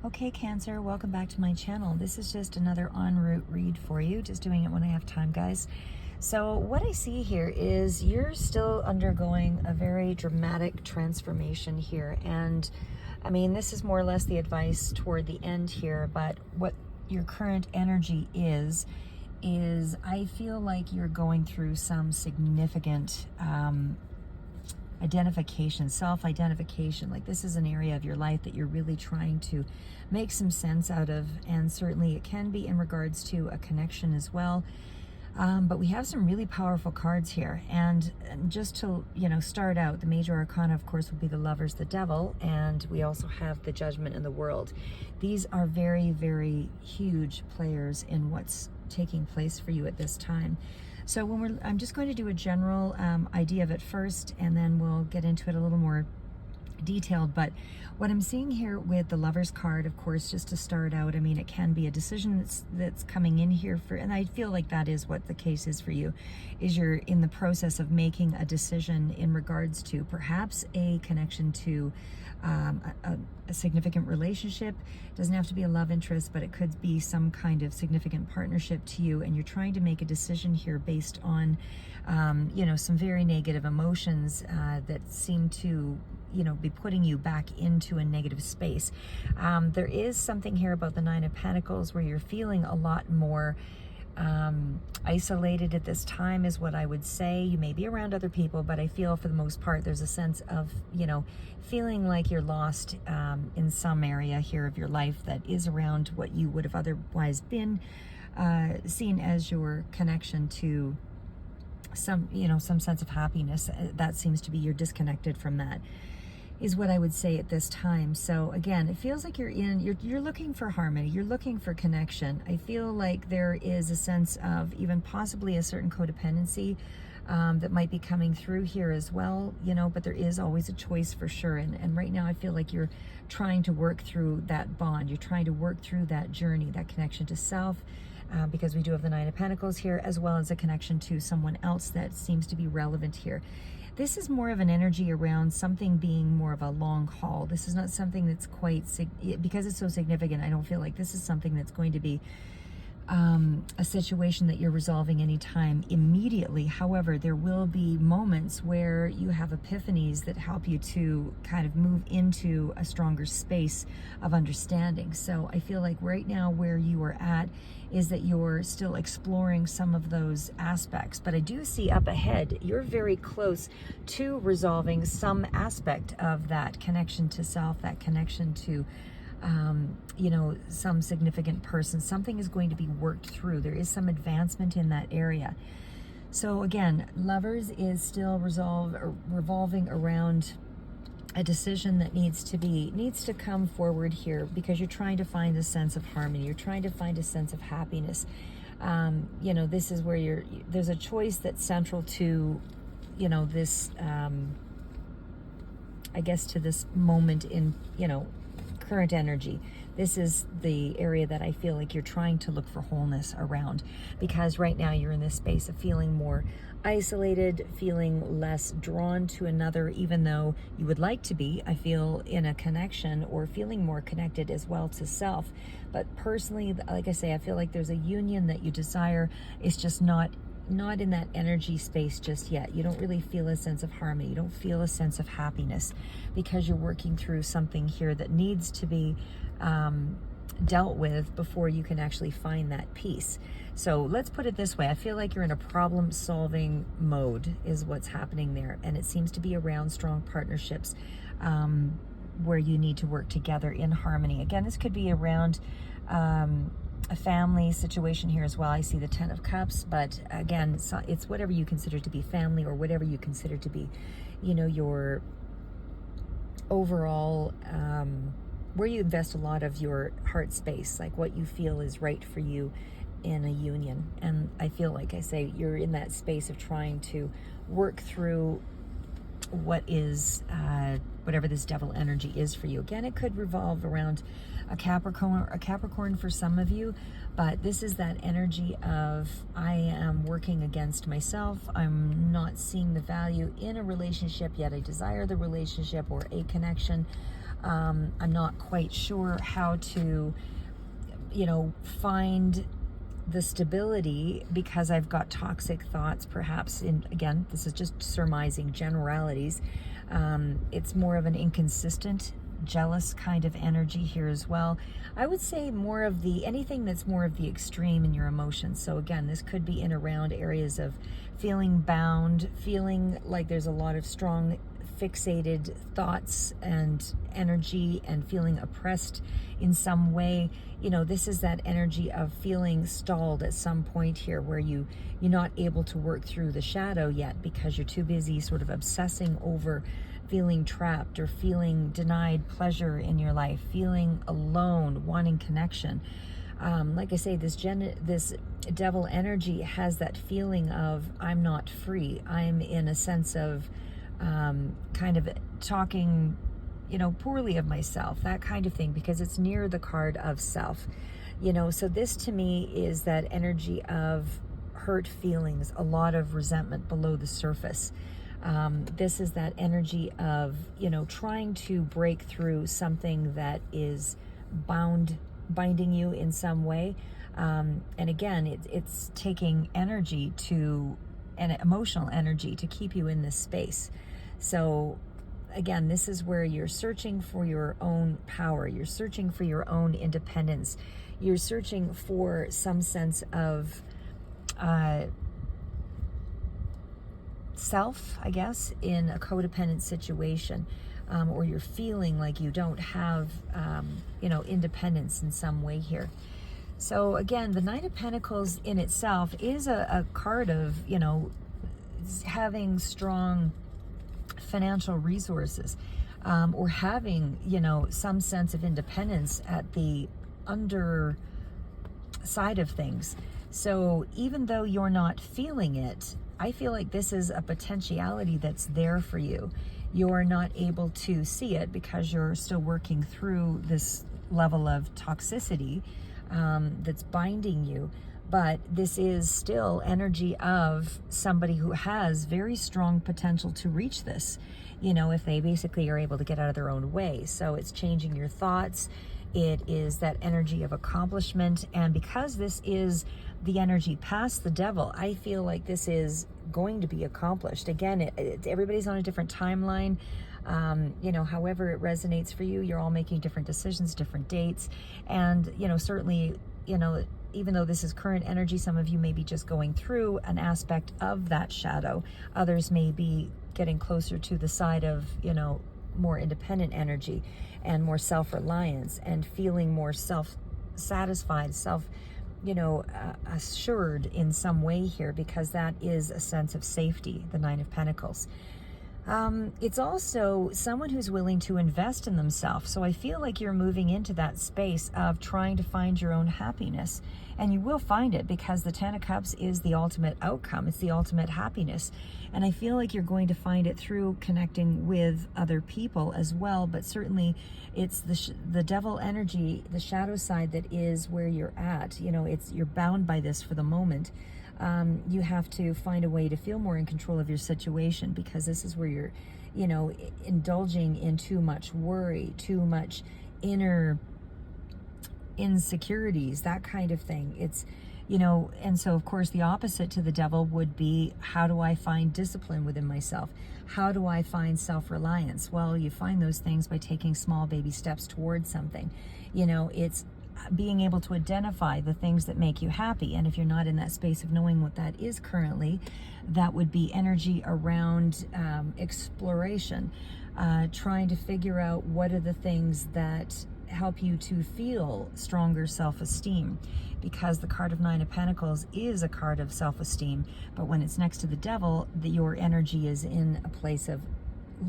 Okay, Cancer, welcome back to my channel. This is just another en route read for you, just doing it when I have time, guys. So what I see here is you're still undergoing a very dramatic transformation here. And I mean, this is more or less the advice toward the end here, but what your current energy is I feel like you're going through some significant identification, self-identification. Like this is an area of your life that you're really trying to make some sense out of, and certainly it can be in regards to a connection as well. But we have some really powerful cards here, and just to start out, the major arcana of course would be the Lovers, the Devil, and we also have the Judgment and the World. These are very, very huge players in what's taking place for you at this time. So I'm just going to do a general idea of it first, and then we'll get into it a little more detailed. But what I'm seeing here with the Lovers card, of course, just to start out, I mean, it can be a decision that's coming in here for, and I feel like that is what the case is for you, is you're in the process of making a decision in regards to perhaps a connection to a significant relationship. It doesn't have to be a love interest, but it could be some kind of significant partnership to you, and you're trying to make a decision here based on some very negative emotions that seem to be putting you back into a negative space. There is something here about the Nine of Pentacles where you're feeling a lot more isolated at this time, is what I would say. You may be around other people, but I feel for the most part there's a sense of feeling like you're lost in some area here of your life that is around what you would have otherwise been seen as your connection to some sense of happiness. That seems to be, you're disconnected from that, is what I would say at this time. So again, it feels like you're looking for harmony, you're looking for connection. I feel like there is a sense of even possibly a certain codependency that might be coming through here as well, but there is always a choice for sure. And right now I feel like you're trying to work through that bond, you're trying to work through that journey, that connection to self, because we do have the Nine of Pentacles here, as well as a connection to someone else that seems to be relevant here. This is more of an energy around something being more of a long haul. This is not something that's quite, because it's so significant, I don't feel like this is something that's going to be a situation that you're resolving anytime immediately. However, there will be moments where you have epiphanies that help you to kind of move into a stronger space of understanding. So I feel like right now where you are at is that you're still exploring some of those aspects, but I do see up ahead you're very close to resolving some aspect of that connection to self, that connection to some significant person. Something is going to be worked through. There is some advancement in that area. So again, Lovers is still revolving around a decision that needs to come forward here, because you're trying to find a sense of harmony. You're trying to find a sense of happiness. This is where there's a choice that's central to, this, I guess, to this moment in, current energy. This is the area that I feel like you're trying to look for wholeness around, because right now you're in this space of feeling more isolated, feeling less drawn to another, even though you would like to be, I feel, in a connection, or feeling more connected as well to self. But personally, like I say, I feel like there's a union that you desire. It's just not in that energy space just yet. You don't really feel a sense of harmony. You don't feel a sense of happiness, because you're working through something here that needs to be dealt with before you can actually find that peace. So let's put it this way. I feel like you're in a problem-solving mode is what's happening there. And it seems to be around strong partnerships where you need to work together in harmony. Again, this could be around a family situation here as well. I see the Ten of Cups, but again, it's whatever you consider to be family, or whatever you consider to be, your overall, where you invest a lot of your heart space, like what you feel is right for you in a union. And I feel like I say you're in that space of trying to work through what is whatever this devil energy is for you. Again, it could revolve around a Capricorn for some of you, but this is that energy of, I am working against myself. I'm not seeing the value in a relationship yet. I desire the relationship or a connection. I'm not quite sure how to, find the stability because I've got toxic thoughts, perhaps. Again, this is just surmising generalities. It's more of an inconsistent, jealous kind of energy here as well. I would say more of anything that's more of the extreme in your emotions. So again, this could be in around areas of feeling bound, feeling like there's a lot of strong fixated thoughts and energy, and feeling oppressed in some way. This is that energy of feeling stalled at some point here, where you're not able to work through the shadow yet because you're too busy sort of obsessing over feeling trapped or feeling denied pleasure in your life, feeling alone, wanting connection. Like I say, this devil energy has that feeling of, I'm not free. I'm in a sense of kind of talking, poorly of myself, that kind of thing, because it's near the card of self. So this to me is that energy of hurt feelings, a lot of resentment below the surface. This is that energy of, trying to break through something that is binding you in some way. And again, it's taking energy and emotional energy to keep you in this space. So again, this is where you're searching for your own power. You're searching for your own independence. You're searching for some sense of self, I guess, in a codependent situation, or you're feeling like you don't have, independence in some way here. So again, the Nine of Pentacles in itself is a card of, having strong financial resources, or having, some sense of independence at the under side of things. So even though you're not feeling it, I feel like this is a potentiality that's there for you. You're not able to see it because you're still working through this level of toxicity that's binding you. But this is still energy of somebody who has very strong potential to reach this, if they basically are able to get out of their own way. So it's changing your thoughts. It is that energy of accomplishment. And because this is the energy past the devil, I feel like this is going to be accomplished. Again, everybody's on a different timeline. However it resonates for you, you're all making different decisions, different dates. And, certainly, even though this is current energy, some of you may be just going through an aspect of that shadow. Others may be getting closer to the side of, more independent energy and more self-reliance and feeling more self-satisfied, assured in some way here, because that is a sense of safety, the Nine of Pentacles. It's also someone who's willing to invest in themselves. So I feel like you're moving into that space of trying to find your own happiness. And you will find it, because the Ten of Cups is the ultimate outcome. It's the ultimate happiness. And I feel like you're going to find it through connecting with other people as well. But certainly it's the devil energy, the shadow side, that is where you're at. You're bound by this for the moment. You have to find a way to feel more in control of your situation, because this is where you're, indulging in too much worry, too much inner insecurities, that kind of thing. It's, and so of course the opposite to the devil would be, how do I find discipline within myself? How do I find self-reliance? Well, you find those things by taking small baby steps towards something. It's being able to identify the things that make you happy. And if you're not in that space of knowing what that is currently, that would be energy around exploration, trying to figure out what are the things that help you to feel stronger self-esteem, because the card of Nine of Pentacles is a card of self-esteem, but when it's next to the devil, your energy is in a place of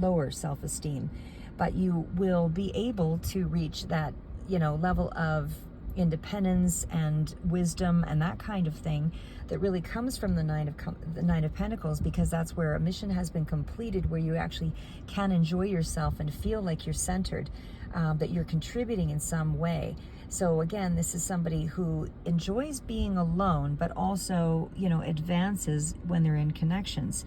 lower self-esteem. But you will be able to reach that level of independence and wisdom and that kind of thing that really comes from the Nine of Pentacles, because that's where a mission has been completed, where you actually can enjoy yourself and feel like you're centered, that you're contributing in some way. So again, this is somebody who enjoys being alone, but also, advances when they're in connections.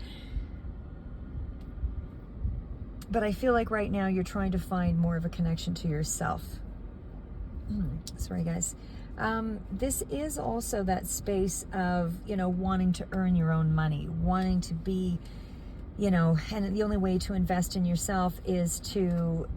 But I feel like right now you're trying to find more of a connection to yourself. Sorry, guys. This is also that space of, wanting to earn your own money, wanting to be, and the only way to invest in yourself is to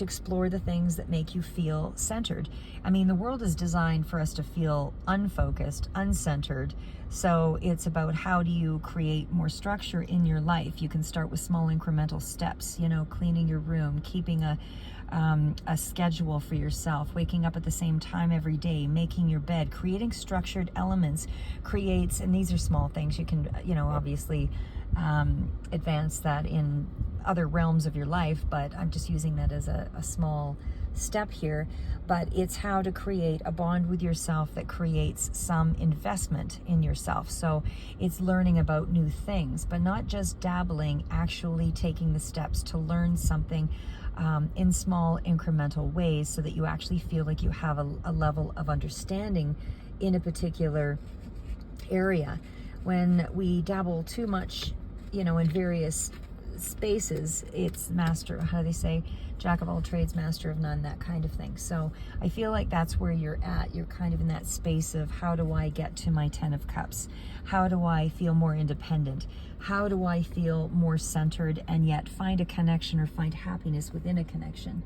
explore the things that make you feel centered. I mean, the world is designed for us to feel unfocused, uncentered. So it's about how do you create more structure in your life. You can start with small incremental steps, cleaning your room, keeping a schedule for yourself, waking up at the same time every day, making your bed, creating structured elements creates, and these are small things. You can, obviously advance that in other realms of your life, but I'm just using that as a small step here. But it's how to create a bond with yourself that creates some investment in yourself. So it's learning about new things, but not just dabbling, actually taking the steps to learn something in small incremental ways, so that you actually feel like you have a level of understanding in a particular area. When we dabble too much, in various spaces, it's how do they say, jack of all trades, master of none, that kind of thing. So I feel like that's where you're at. You're kind of in that space of, how do I get to my 10 of cups? How do I feel more independent? How do I feel more centered and yet find a connection or find happiness within a connection?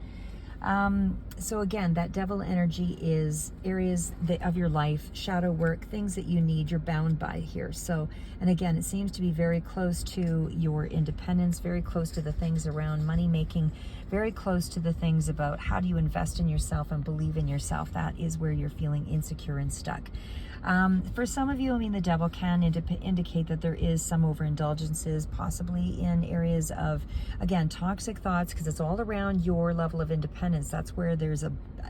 So again, that devil energy is areas of your life, shadow work, things that you need, you're bound by here. So, and again, it seems to be very close to your independence, very close to the things around money making, very close to the things about how do you invest in yourself and believe in yourself. That is where you're feeling insecure and stuck. For some of you, the devil can indicate that there is some overindulgences, possibly in areas of, again, toxic thoughts, because it's all around your level of independence. That's where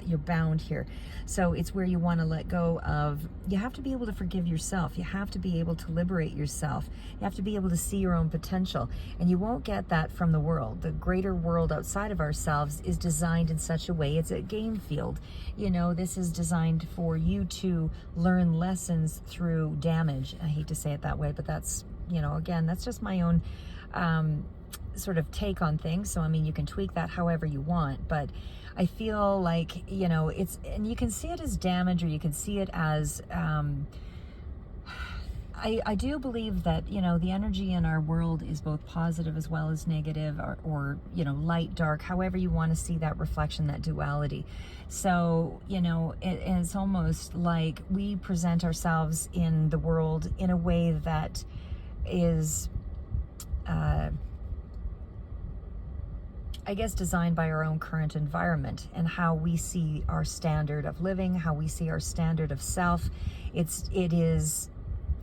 you're bound here. So it's where you want to let go of, you have to be able to forgive yourself. You have to be able to liberate yourself. You have to be able to see your own potential. And you won't get that from the world. The greater world outside of ourselves is designed in such a way, it's a game field. This is designed for you to learn lessons through damage. I hate to say it that way, but that's, again, that's just my own sort of take on things. So, you can tweak that however you want, but I feel like, and you can see it as damage, or you can see it as, I do believe that, the energy in our world is both positive as well as negative, or light, dark, however you want to see that reflection, that duality. So, it's almost like we present ourselves in the world in a way that is, I guess, designed by our own current environment and how we see our standard of living, how we see our standard of self. It is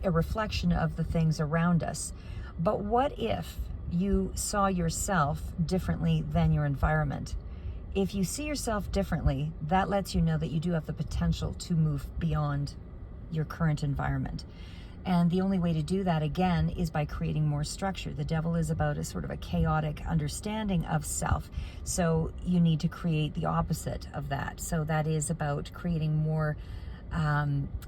a reflection of the things around us. But what if you saw yourself differently than your environment? If you see yourself differently, that lets you know that you do have the potential to move beyond your current environment. And the only way to do that, again, is by creating more structure. The devil is about a sort of a chaotic understanding of self. So you need to create the opposite of that. So that is about creating more,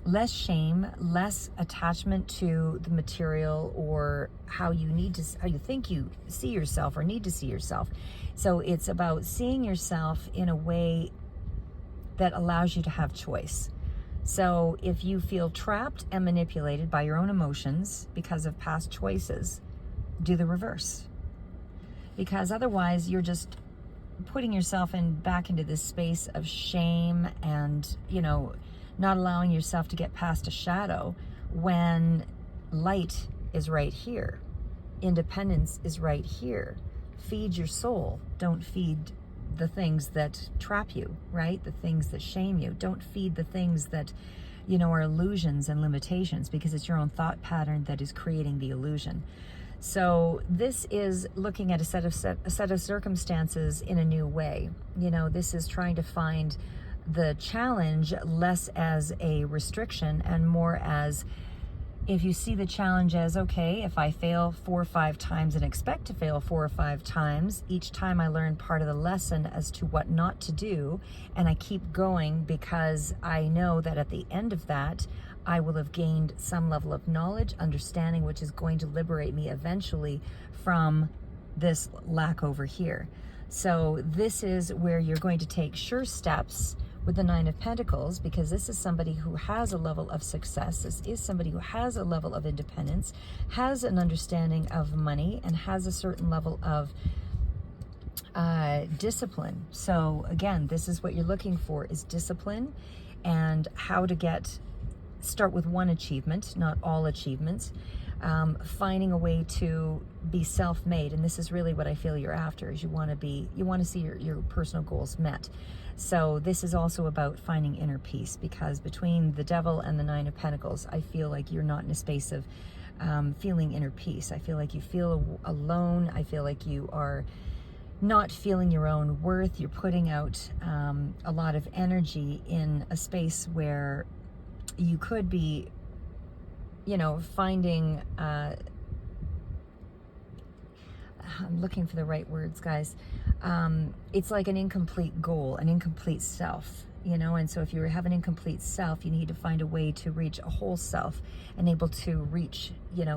less shame, less attachment to the material, or how you think you see yourself or need to see yourself. So it's about seeing yourself in a way that allows you to have choice. So if you feel trapped and manipulated by your own emotions because of past choices, do the reverse. Because otherwise you're just putting yourself back into this space of shame and, not allowing yourself to get past a shadow, when light is right here. Independence is right here. Feed your soul. Don't feed the things that trap you, right? The things that shame you. Don't feed the things that, are illusions and limitations, because it's your own thought pattern that is creating the illusion. So this is looking at a set of circumstances in a new way. This is trying to find the challenge less as a restriction and more as, if you see the challenge as, okay, if I fail 4 or 5 times and expect to fail 4 or 5 times, each time I learn part of the lesson as to what not to do, and I keep going because I know that at the end of that, I will have gained some level of knowledge, understanding, which is going to liberate me eventually from this lack over here. So this is where you're going to take sure steps with the Nine of Pentacles, because this is somebody who has a level of success. This is somebody who has a level of independence, has an understanding of money, and has a certain level of discipline. So again, this is what you're looking for, is discipline, and how to start with one achievement, not all achievements. Finding a way to be self-made, and this is really what I feel you're after, is you want to see your personal goals met. So this is also about finding inner peace, because between the Devil and the Nine of Pentacles, I feel like you're not in a space of feeling inner peace. I feel like you feel alone. I feel like you are not feeling your own worth. You're putting out a lot of energy in a space where you could be, finding, I'm looking for the right words, guys. It's like an incomplete goal, an incomplete self, and so if you have an incomplete self, you need to find a way to reach a whole self and able to reach,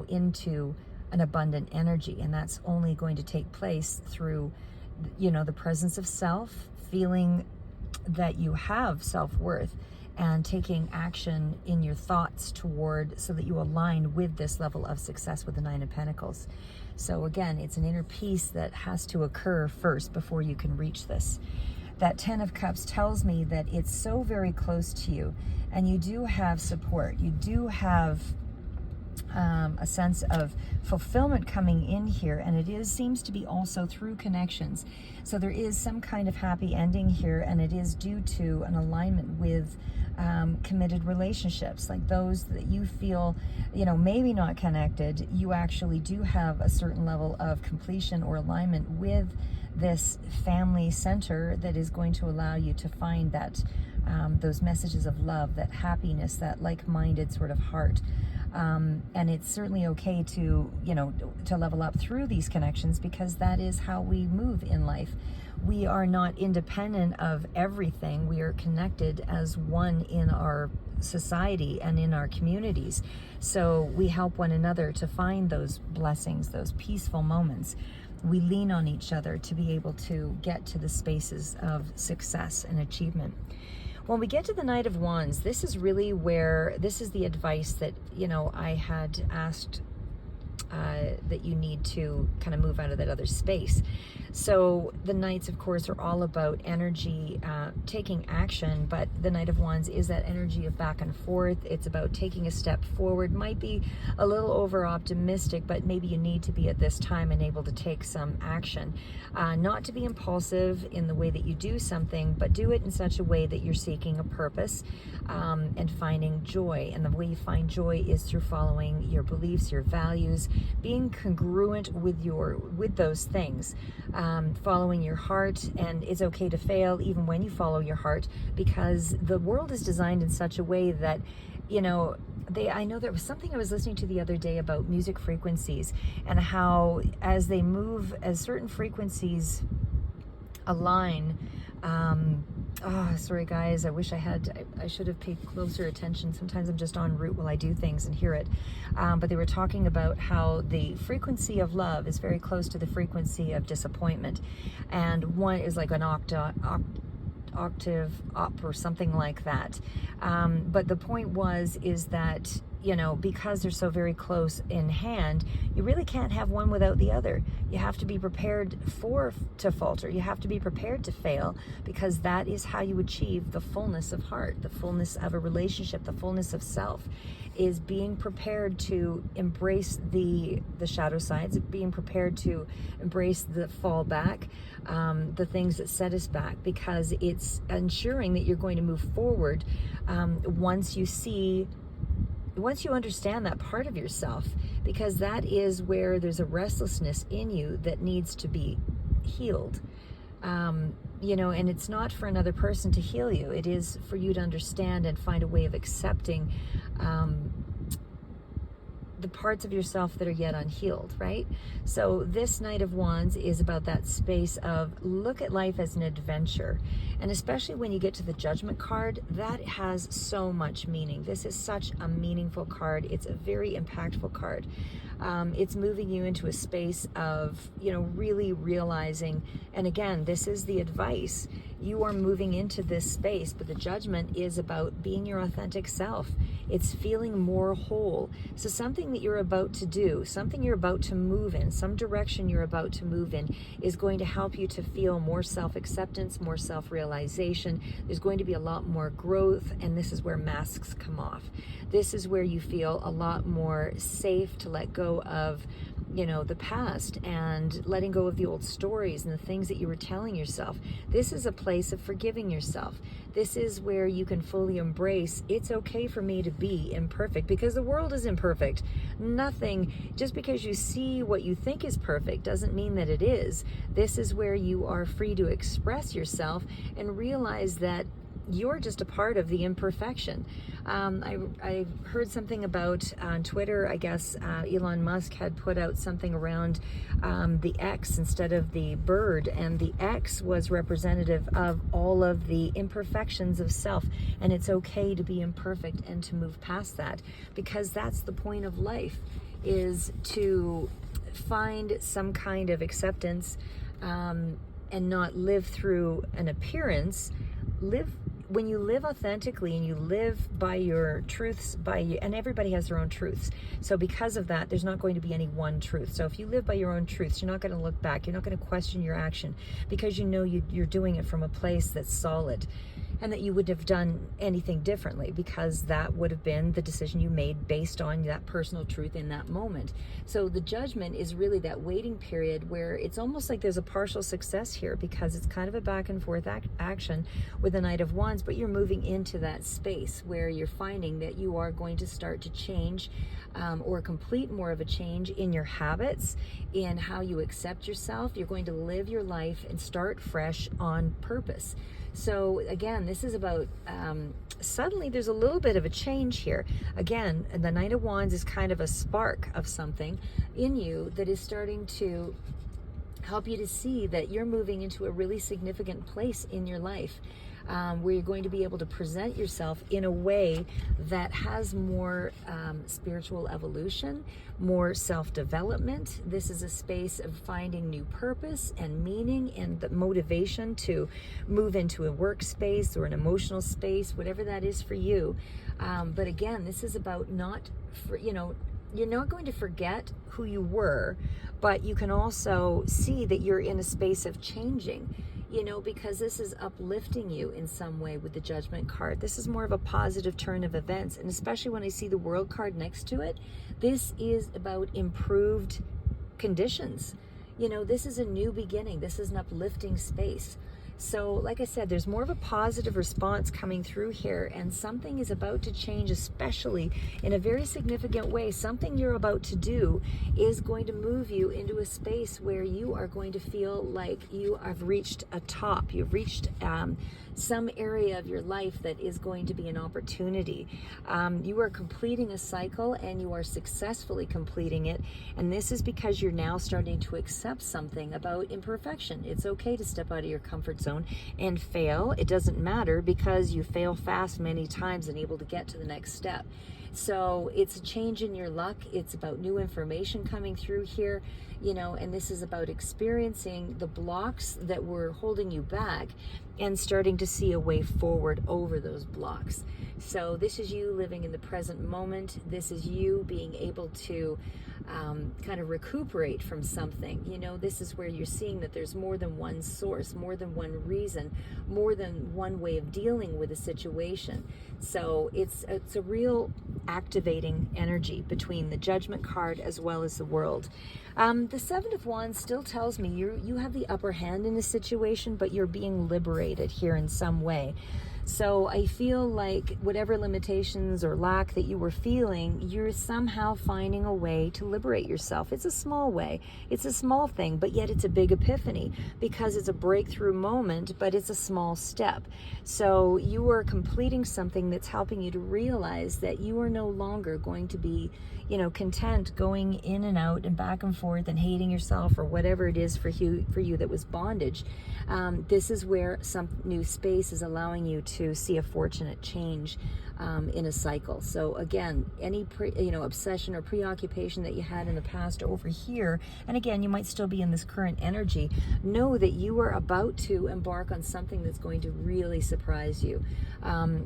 into an abundant energy. And that's only going to take place through, the presence of self, feeling that you have self-worth, and taking action in your thoughts so that you align with this level of success with the Nine of Pentacles. So again, it's an inner peace that has to occur first before you can reach this. That Ten of Cups tells me that it's so very close to you, and you do have support. You do have a sense of fulfillment coming in here, and it seems to be also through connections. So there is some kind of happy ending here, and it is due to an alignment with committed relationships, like those that you feel, maybe not connected. You actually do have a certain level of completion or alignment with this family center that is going to allow you to find that those messages of love, that happiness, that like-minded sort of heart. And it's certainly okay to level up through these connections, because that is how we move in life. We are not independent of everything. We are connected as one in our society and in our communities. So we help one another to find those blessings, those peaceful moments. We lean on each other to be able to get to the spaces of success and achievement. When we get to the Knight of Wands, this is really where, this is the advice that, I had asked that you need to kind of move out of that other space. So the Knights, of course, are all about energy, taking action, but the Knight of Wands is that energy of back and forth. It's about taking a step forward. Might be a little over optimistic, but maybe you need to be at this time and able to take some action. Not to be impulsive in the way that you do something, but do it in such a way that you're seeking a purpose and finding joy. And the way you find joy is through following your beliefs, your values, being congruent with those things, following your heart. And it's okay to fail even when you follow your heart, because the world is designed in such a way that, I know there was something I was listening to the other day about music frequencies, and how as certain frequencies align, sorry guys, I wish I should have paid closer attention. Sometimes I'm just en route while I do things and hear it. But they were talking about how the frequency of love is very close to the frequency of disappointment. And one is like an octave up or something like that. But the point is that, because they're so very close in hand, you really can't have one without the other. You have to be prepared to falter. You have to be prepared to fail, because that is how you achieve the fullness of heart, the fullness of a relationship, the fullness of self, is being prepared to embrace the shadow sides, being prepared to embrace the fall back, the things that set us back, because it's ensuring that you're going to move forward once you understand that part of yourself, because that is where there's a restlessness in you that needs to be healed. And it's not for another person to heal you. It is for you to understand and find a way of accepting the parts of yourself that are yet unhealed, right? So this Knight of Wands is about that space of look at life as an adventure. And especially when you get to the Judgment card, that has so much meaning. This is such a meaningful card. It's a very impactful card. It's moving you into a space of, really realizing, and again, this is the advice. You are moving into this space, but the Judgment is about being your authentic self. It's feeling more whole. So something that you're about to do, something you're about to move in, some direction you're about to move in is going to help you to feel more self-acceptance, more self-realization. There's going to be a lot more growth, and this is where masks come off. This is where you feel a lot more safe to let go of the past and letting go of the old stories and the things that you were telling yourself. This is a place of forgiving yourself. This is where you can fully embrace, it's okay for me to be imperfect, because the world is imperfect. Nothing, just because you see what you think is perfect doesn't mean that it is. This is where you are free to express yourself and realize that you're just a part of the imperfection. I heard something about on Twitter, I guess Elon Musk had put out something around the X instead of the bird, and the X was representative of all of the imperfections of self, and it's okay to be imperfect and to move past that, because that's the point of life, is to find some kind of acceptance and not live through an appearance. When you live authentically and you live by your truths, and everybody has their own truths. So because of that, there's not going to be any one truth. So if you live by your own truths, you're not going to look back. You're not going to question your action, because you're doing it from a place that's solid, and that you wouldn't have done anything differently, because that would have been the decision you made based on that personal truth in that moment. So the Judgment is really that waiting period where it's almost like there's a partial success here, because it's kind of a back and forth action with the Knight of Wands, but you're moving into that space where you're finding that you are going to start to change or complete more of a change in your habits, in how you accept yourself. You're going to live your life and start fresh on purpose. So again, this is about suddenly there's a little bit of a change here. Again, the Knight of Wands is kind of a spark of something in you that is starting to help you to see that you're moving into a really significant place in your life, where you're going to be able to present yourself in a way that has more spiritual evolution, more self-development. This is a space of finding new purpose and meaning and the motivation to move into a workspace or an emotional space, whatever that is for you. But again, this is about you're not going to forget who you were, but you can also see that you're in a space of changing, because this is uplifting you in some way with the Judgment card. This is more of a positive turn of events. And especially when I see the World card next to it, this is about improved conditions. This is a new beginning. This is an uplifting space. So like I said, there's more of a positive response coming through here, and something is about to change, especially in a very significant way. Something you're about to do is going to move you into a space where you are going to feel like you have reached a top. You've reached some area of your life that is going to be an opportunity. You are completing a cycle, and you are successfully completing it. And this is because you're now starting to accept something about imperfection. It's okay to step out of your comfort zone and fail. It doesn't matter, because you fail fast many times and able to get to the next step. So it's a change in your luck. It's about new information coming through here, and this is about experiencing the blocks that were holding you back and starting to see a way forward over those blocks. So this is you living in the present moment. This is you being able to kind of recuperate from something. This is where you're seeing that there's more than one source, more than one reason, more than one way of dealing with a situation. So it's a real activating energy between the Judgment card as well as the World. The Seven of Wands still tells me you have the upper hand in the situation, but you're being liberated here in some way. So I feel like whatever limitations or lack that you were feeling, you're somehow finding a way to liberate yourself. It's a small way, it's a small thing, but yet it's a big epiphany because it's a breakthrough moment, but it's a small step. So you are completing something that's helping you to realize that you are no longer going to be, content going in and out and back and forth and hating yourself or whatever it is for you that was bondage. This is where some new space is allowing you to see a fortunate change in a cycle. So again, any obsession or preoccupation that you had in the past over here, and again, you might still be in this current energy, know that you are about to embark on something that's going to really surprise you.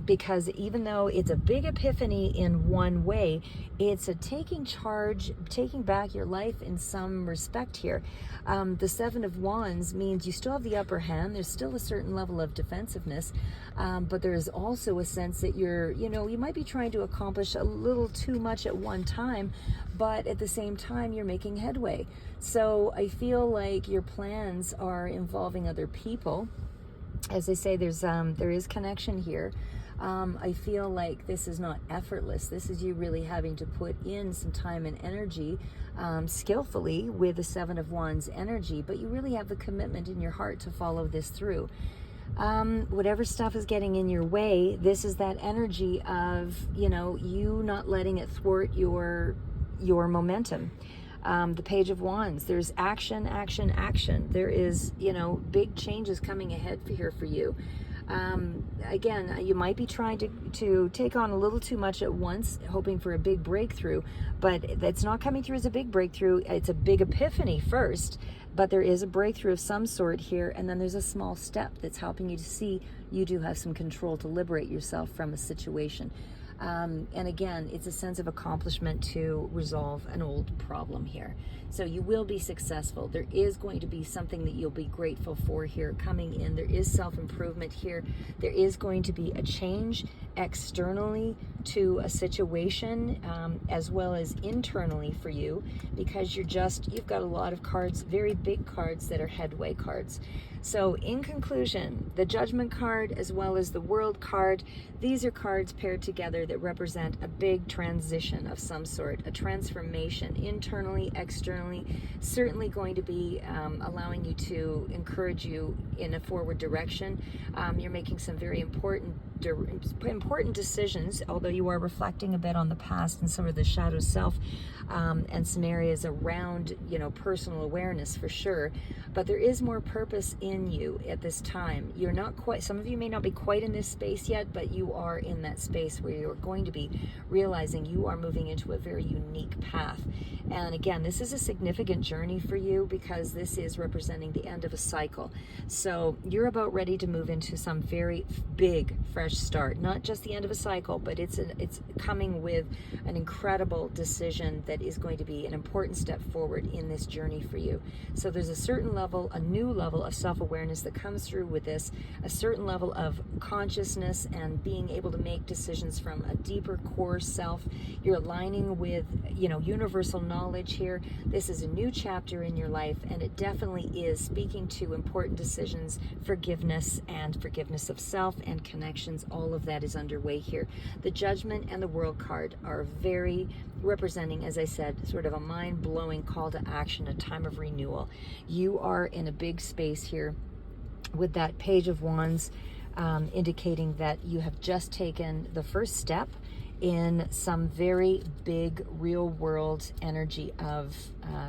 Because even though it's a big epiphany in one way, it's a taking charge, taking back your life in some respect here. The Seven of Wands means you still have the upper hand. There's still a certain level of defensiveness, but there is also a sense that you might be trying to accomplish a little too much at one time, but at the same time, you're making headway. So I feel like your plans are involving other people. As I say, there is connection here. I feel like this is not effortless. This is you really having to put in some time and energy skillfully with the Seven of Wands energy, but you really have the commitment in your heart to follow this through. Whatever stuff is getting in your way, this is that energy of, you not letting it thwart your momentum. The Page of Wands, there's action, action, action. There is, big changes coming ahead for you. Again, you might be trying to take on a little too much at once, hoping for a big breakthrough, but that's not coming through as a big breakthrough. It's a big epiphany first, but there is a breakthrough of some sort here, and then there's a small step that's helping you to see you do have some control to liberate yourself from a situation. And again, it's a sense of accomplishment to resolve an old problem here. So you will be successful. There is going to be something that you'll be grateful for here coming in. There is self-improvement here. There is going to be a change externally to a situation, as well as internally for you, because you've got a lot of cards, very big cards that are headway cards. So in conclusion, the Judgment card as well as the World card, these are cards paired together that represent a big transition of some sort, a transformation internally, externally, certainly going to be allowing you to encourage you in a forward direction. You're making some very important decisions, although you are reflecting a bit on the past and sort of the shadow self, and some areas around, personal awareness for sure. But there is more purpose in you at this time. You're not quite, some of you may not be quite in this space yet, but you are in that space where you're going to be realizing you are moving into a very unique path. And again, this is a significant journey for you because this is representing the end of a cycle. So you're about ready to move into some very big fresh start, not just the end of a cycle, but it's coming with an incredible decision that is going to be an important step forward in this journey for you. So there's a certain level, a new level of self-awareness that comes through with this, a certain level of consciousness and being able to make decisions from a deeper core self. You're aligning with, universal knowledge here. This is a new chapter in your life, and it definitely is speaking to important decisions, forgiveness of self and connections. All of that is underway here. The Judgment and the World card are very representing, as I said, sort of a mind-blowing call to action, a time of renewal. You are in a big space here with that Page of Wands, indicating that you have just taken the first step in some very big real world energy of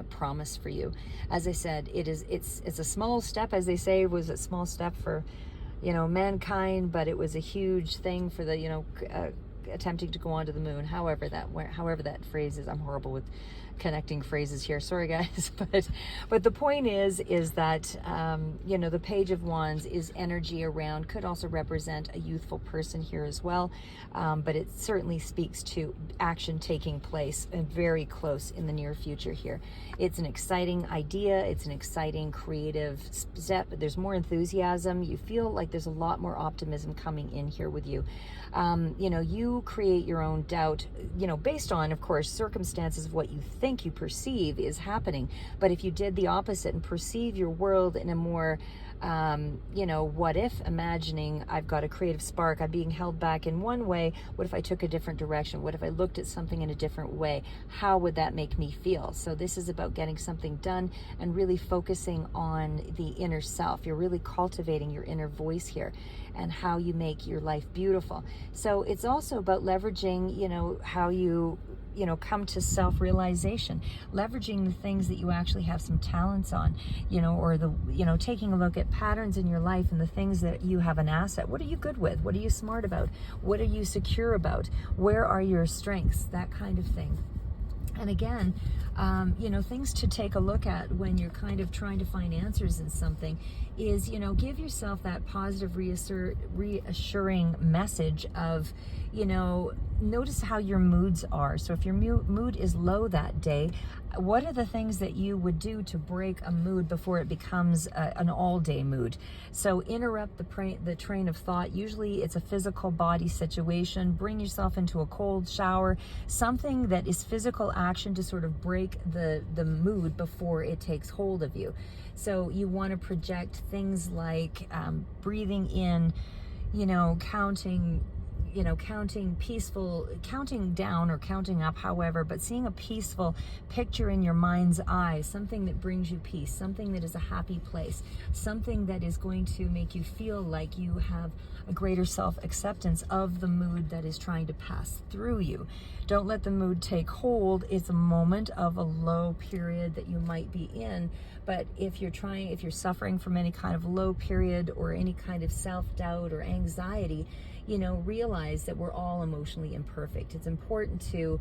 promise for you. As I said, it's a small step, as they say. It was a small step for mankind, but it was a huge thing for the attempting to go onto the moon, however that phrase is. I'm horrible with connecting phrases here, sorry guys, but the point is that the Page of Wands is energy around, could also represent a youthful person here as well, but it certainly speaks to action taking place and very close in the near future here. It's an exciting idea, it's an exciting creative step. There's more enthusiasm. You feel like there's a lot more optimism coming in here with you. You create your own doubt, based on, of course, circumstances of what you think you perceive is happening. But if you did the opposite and perceive your world in a more You know, what if imagining I've got a creative spark, I'm being held back in one way, what if I took a different direction? What if I looked at something in a different way? How would that make me feel? So this is about getting something done and really focusing on the inner self. You're really cultivating your inner voice here and how you make your life beautiful. So it's also about leveraging, you know, how you come to self-realization, leveraging the things that you actually have some talents on, or taking a look at patterns in your life and the things that you have an asset. What are you good with? What are you smart about? What are you secure about? Where are your strengths? That kind of thing. And again, things to take a look at when you're kind of trying to find answers in something is, give yourself that positive, reassuring message of, notice how your moods are. So if your mood is low that day, what are the things that you would do to break a mood before it becomes an all-day mood? So interrupt the train of thought. Usually it's a physical body situation. Bring yourself into a cold shower, something that is physical action to sort of break the mood before it takes hold of you. So you want to project things like breathing in, counting down or counting up, however, but seeing a peaceful picture in your mind's eye, something that brings you peace, something that is a happy place, something that is going to make you feel like you have a greater self-acceptance of the mood that is trying to pass through you. Don't let the mood take hold. It's a moment of a low period that you might be in, but if you're suffering from any kind of low period or any kind of self-doubt or anxiety, realize that we're all emotionally imperfect. It's important to,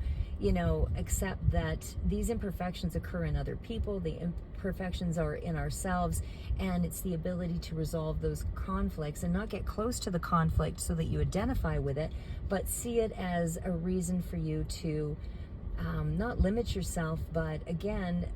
accept that these imperfections occur in other people. The imperfections are in ourselves, and it's the ability to resolve those conflicts and not get close to the conflict so that you identify with it, but see it as a reason for you to not limit yourself, but again,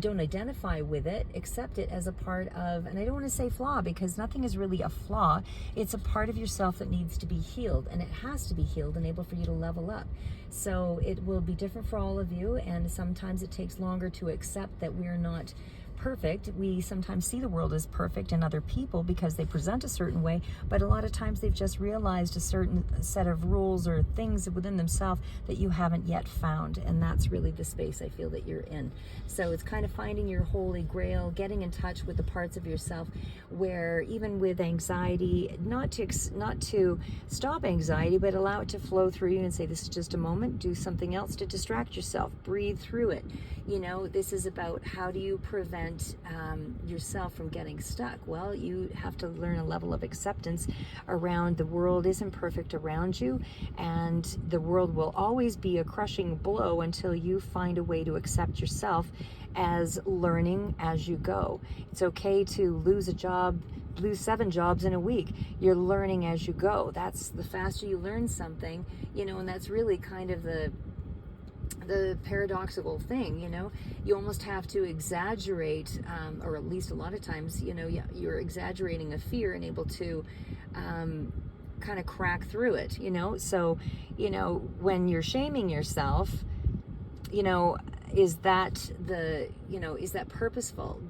don't identify with it, accept it as a part of, and I don't want to say flaw because nothing is really a flaw. It's a part of yourself that needs to be healed, and it has to be healed and able for you to level up. So it will be different for all of you, and sometimes it takes longer to accept that we're not perfect. We sometimes see the world as perfect in other people because they present a certain way, but a lot of times they've just realized a certain set of rules or things within themselves that you haven't yet found, and that's really the space I feel that you're in. So it's kind of finding your holy grail, getting in touch with the parts of yourself where even with anxiety, not to stop anxiety, but allow it to flow through you and say, this is just a moment, do something else to distract yourself, breathe through it. This is about how do you prevent yourself from getting stuck. Well, you have to learn a level of acceptance around the world isn't perfect around you, and the world will always be a crushing blow until you find a way to accept yourself as learning as you go. It's okay to lose a job, lose 7 jobs in a week. You're learning as you go. That's the faster you learn something, and that's really kind of the paradoxical thing, you almost have to exaggerate, or at least a lot of times, you're exaggerating a fear and able to kind of crack through it, so, when you're shaming yourself, is that is that purposeful?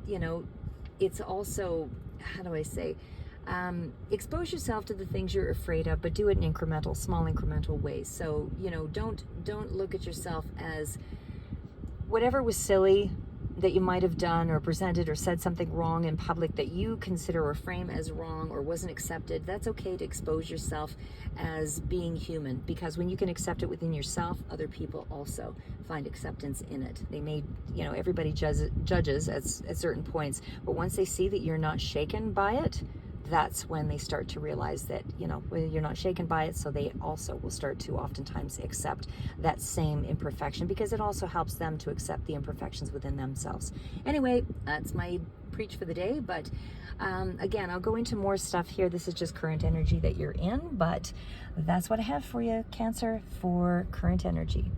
It's also, how do I say, expose yourself to the things you're afraid of, but do it in small incremental ways. So, don't look at yourself as whatever was silly that you might have done or presented or said something wrong in public that you consider or frame as wrong or wasn't accepted. That's okay to expose yourself as being human, because when you can accept it within yourself, other people also find acceptance in it. They may, everybody judges at certain points, but once they see that you're not shaken by it, that's when they start to realize that, you're not shaken by it, so they also will start to oftentimes accept that same imperfection, because it also helps them to accept the imperfections within themselves. Anyway, that's my preach for the day, but again, I'll go into more stuff here. This is just current energy that you're in, but that's what I have for you, Cancer, for current energy.